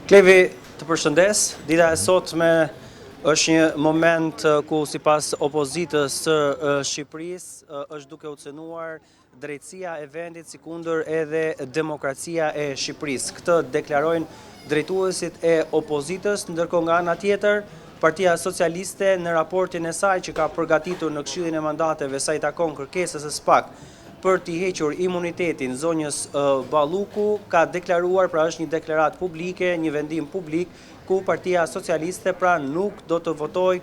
Klevi, të përshëndes, dita e sotme është një moment ku sipas opozitës së Shqipërisë është duke u cënuar drejtësia e vendit si kundër edhe demokracia e Shqipërisë. Këtë deklarojnë drejtuesit e opozitës, ndërkohë nga ana tjetër Partia Socialiste në raportin e saj që ka përgatitur në Këshillin e Mandateve sa i takon kërkesës së SPAK për t'i hequr imunitetin zonjës Balluku, ka deklaruar, pra është një deklarat publike, një vendim publik, ku Partia Socialiste pra nuk do të votoj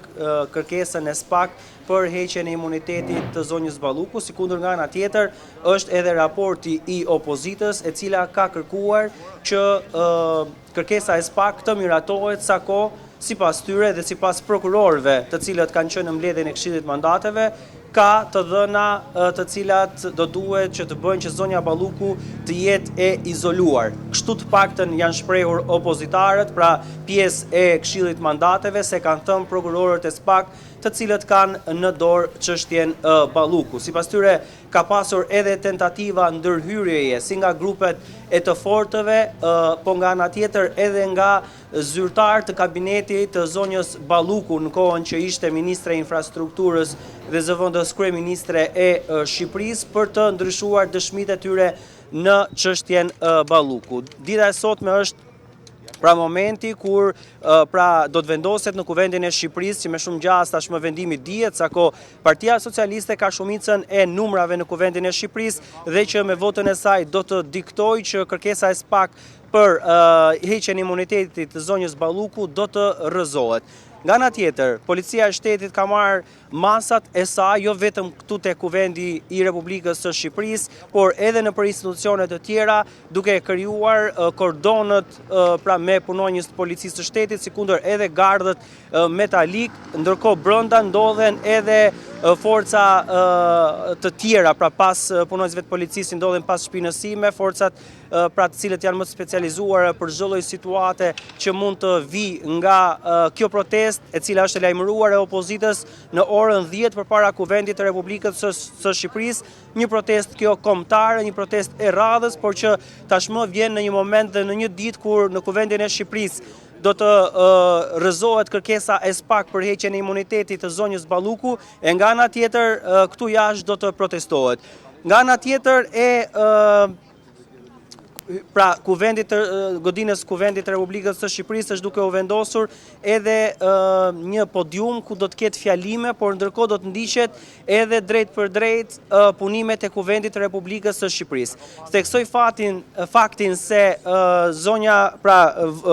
kërkesën e SPAK për heqjen e imunitetit të zonjës Balluku, sikundër nga ana tjetër është edhe raporti i opozitës e cila ka kërkuar që kërkesa e SPAK të miratohet sa kohë sipas tyre dhe sipas prokurorëve të cilët kanë qenë në mbledhjen e Këshillit Mandateve, ka të dhëna të cilat do duhet që të bëjnë që zonja Balluku të jetë e izoluar. Kështu të paktën janë shprehur opozitarët, pra pjesë e Këshillit Mandateve, se kanë thënë prokurorët e SPAK të cilët kanë në dorë çështjen Balluku. Sipas tyre ka pasur edhe tentativa ndërhyrjeje si nga grupet e të fortëve, po nga ana tjetër edhe nga zyrtar të kabinetit të zonjës Balluku në kohën që ishte ministre e infrastrukturës dhe zëvendës kryeministre e Shqipërisë për të ndryshuar dëshmitë e tyre në çështjen Balluku. Dita e sotme është pra momenti kur do të vendoset në Kuvendin e Shqipërisë, që me shumë gjas tashmë vendimi dihet, sako Partia Socialiste ka shumicën e numrave në Kuvendin e Shqipërisë dhe që me votën e saj do të diktojë që kërkesa e SPAK për heqjen e imunitetit të zonjës Balluku do të rrëzohet. Nga ana tjetër, Policia e Shtetit ka marrë masat e saj, jo vetëm këtu te Kuvendi i Republikës së Shqipërisë, por edhe nëpër institucione të tjera, duke krijuar kordonët pra me punonjës të policisë së shtetit, sikundër edhe gardhët metalik, ndërkohë brenda ndodhen edhe forca të tjera, pra pas punonjësve të policisë ndodhen pas shpinësime, forcat pra të cilët janë më specializuar për çdo lloj situate që mund të vi nga kjo protestë, e cila është e lajmëruar e opozitës në orën 10 përpara Kuvendit të Republikës së Shqipërisë, një protestë kjo kombëtare, një protestë e radhës, por që tashmë vjen në një moment dhe në një ditë kur në Kuvendin e Shqipërisë do të rrëzohet kërkesa e SPAK për heqjen e imunitetit të zonjës Balluku, e nga ana tjetër këtu jashtë do të protestohet. Nga ana tjetër pra godinës Kuvendit të Republikës së Shqipërisë është duke u vendosur edhe një podium ku do të ketë fjalime, por ndërkohë do të ndiqet edhe drejt për drejt punimet e Kuvendit të Republikës së Shqipërisë. Theksoj faktin se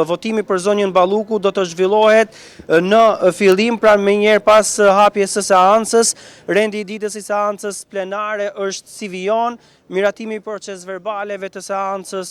votimi për zonjën Balluku do të zhvillohet në fillim, pra menjëherë pas hapjes së seancës, rendi i ditës i seancës plenare është si vijon. Miratimi i procesverbaleve të seancës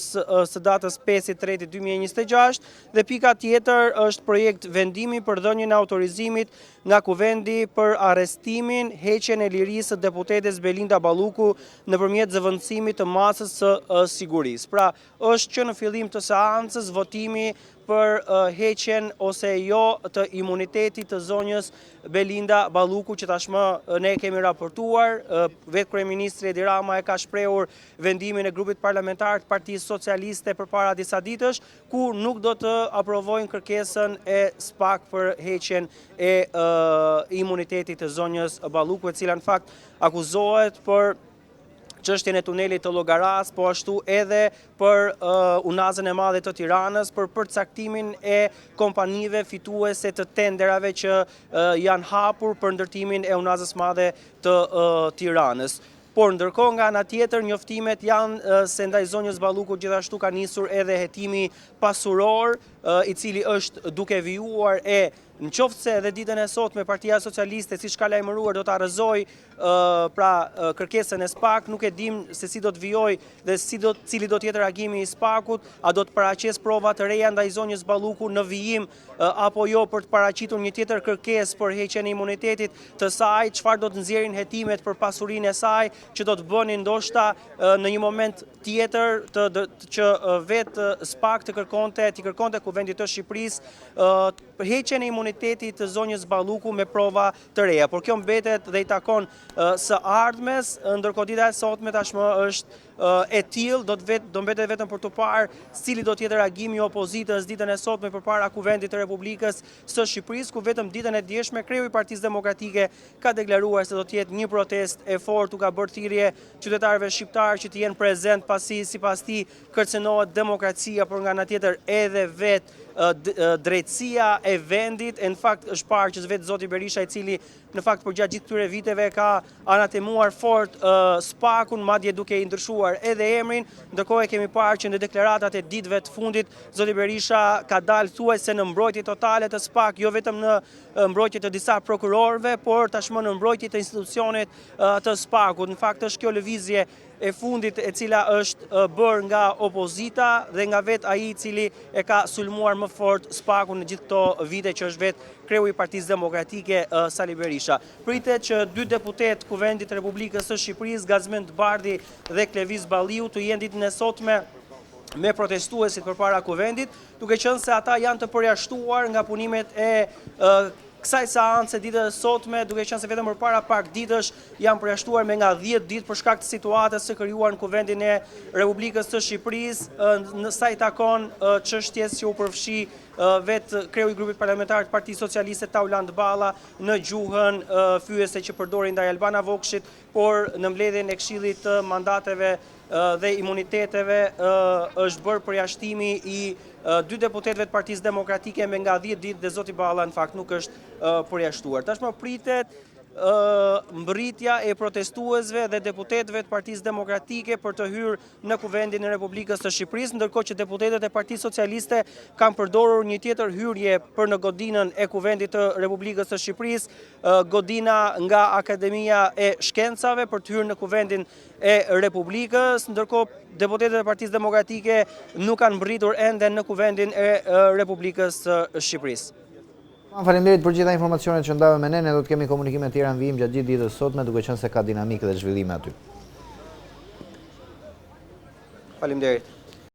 së datës 5/3/2026 dhe pika tjetër është projekt vendimi për dhënien e autorizimit nga Kuvendi për arrestimin, heqjen e lirisë së deputetes Belinda Balluku nëpërmjet zëvendësimit të masës së sigurisë. Pra, është që në fillim të seancës votimi për heqjen ose jo të imunitetit të zonjës Belinda Balluku, që tashmë ne kemi raportuar, vetë kryeministri Edi Rama e ka shprehur vendimin e grupit parlamentar të Partisë Socialiste përpara disa ditësh, ku nuk do të aprovojnë kërkesën e SPAK për heqjen e imunitetit të zonjës Balluku, e cila në fakt akuzohet për çështjen e tunelit të Llogaras, po ashtu edhe për unazën e madhe të Tiranës, për përcaktimin e kompanive fituese të tenderave që janë hapur për ndërtimin e unazës madhe të Tiranës. Por ndërkohë nga ana tjetër njoftimet janë se ndaj zonjës Balluku gjithashtu ka nisur edhe hetimi pasuror, i cili është duke vijuar nëse edhe ditën e sotme Partia Socialiste, siç ka lajmëruar, do ta rrëzoj kërkesën e SPAK, nuk e dim se si do të vijojë dhe cili do të jetë reagimi i SPAK-ut, a do të paraqes prova të reja ndaj zonjës Balluku në vijim apo jo për të paraqitur një tjetër kërkesë për heqjen e imunitetit të saj, çfarë do të nxjerrin hetimet për pasurinë e saj, që do të bënin ndoshta në një moment tjetër që vetë SPAK të kërkonte Kuvendit të Shqipërisë heqjen e imunitetit të zonjës Balluku me prova të reja. Por kjo mbetet dhe i takon së ardhmes, ndërkohë dita e sotme tashmë është e tillë do mbetet vetëm për të parë cili do të jetë reagimi i opozitës ditën e sotme përpara Kuvendit të Republikës së Shqipërisë, ku vetëm ditën e djeshme kreu i Partisë Demokratike ka deklaruar se do të jetë një protestë e fortë, ka bërë thirrje qytetarëve shqiptarë që të jenë prezent pasi sipas tij kërcënohet demokracia, por nga ana tjetër edhe vetë drejtësia e vendit. Në fakt është parë që vetë zoti Berisha, i cili në fakt përgjatë gjithë këtyre viteve ka anatemuar fort SPAK-un, madje duke i ndryshuar edhe emrin, ndërkohë kemi parë që në deklaratat e ditëve të fundit zoti Berisha ka dalë thuajse në mbrojtje totale të SPAK, jo vetëm në mbrojtje të disa prokurorëve, por tashmë në mbrojtje të institucionit të SPAK-ut. Në fakt është kjo lëvizje e fundit e cila është bërë nga opozita dhe nga vetë ai i cili e ka sulmuar më fort SPAK-un në gjithë këto vite, që është vetë kreu i Partisë Demokratike Sali Berisha. Pritet që 2 deputet Kuvendit të Republikës së Shqipërisë, Gazmend Bardhi dhe Klevis Balliu, të jenë ditën e sotme me protestuesit përpara Kuvendit, duke qenë se ata janë të përjashtuar nga punimet e kësaj seance ditën e sotme, duke qenë se vetëm përpara pak ditësh janë përjashtuar me nga 10 ditë për shkak të situatës së krijuar në Kuvendin e Republikës së Shqipërisë, në sa i takon çështjes që u përfshi vetë kreu i grupit parlamentar të Partisë Socialiste Tauland Balla në gjuhën fyese që përdori ndaj Albana Vokshit, por në mbledhjen e Këshillit të mandateve dhe imuniteteve është bërë përjashtimi i 2 deputetëve të Partisë Demokratike me nga 10 ditë dhe zoti Balla në fakt nuk është përjashtuar. Tashmë pritet mbërritja e protestuesve dhe deputetëve të Partisë Demokratike për të hyrë në Kuvendin e Republikës së Shqipërisë, ndërkohë që deputetët e Partisë Socialiste kanë përdorur një tjetër hyrje për në godinën e Kuvendit të Republikës së Shqipërisë, godina nga Akademia e Shkencave për të hyrë në Kuvendin e Republikës, ndërkohë deputetët e Partisë Demokratike nuk kanë mbërritur ende në Kuvendin e Republikës së Shqipërisë. Faleminderit për gjitha informacionet që ndave me ne, do të kemi komunikime të tjera në vijim gjatë gjithë ditës sotme, duke qenë se ka dinamikë dhe zhvillime aty. Faleminderit.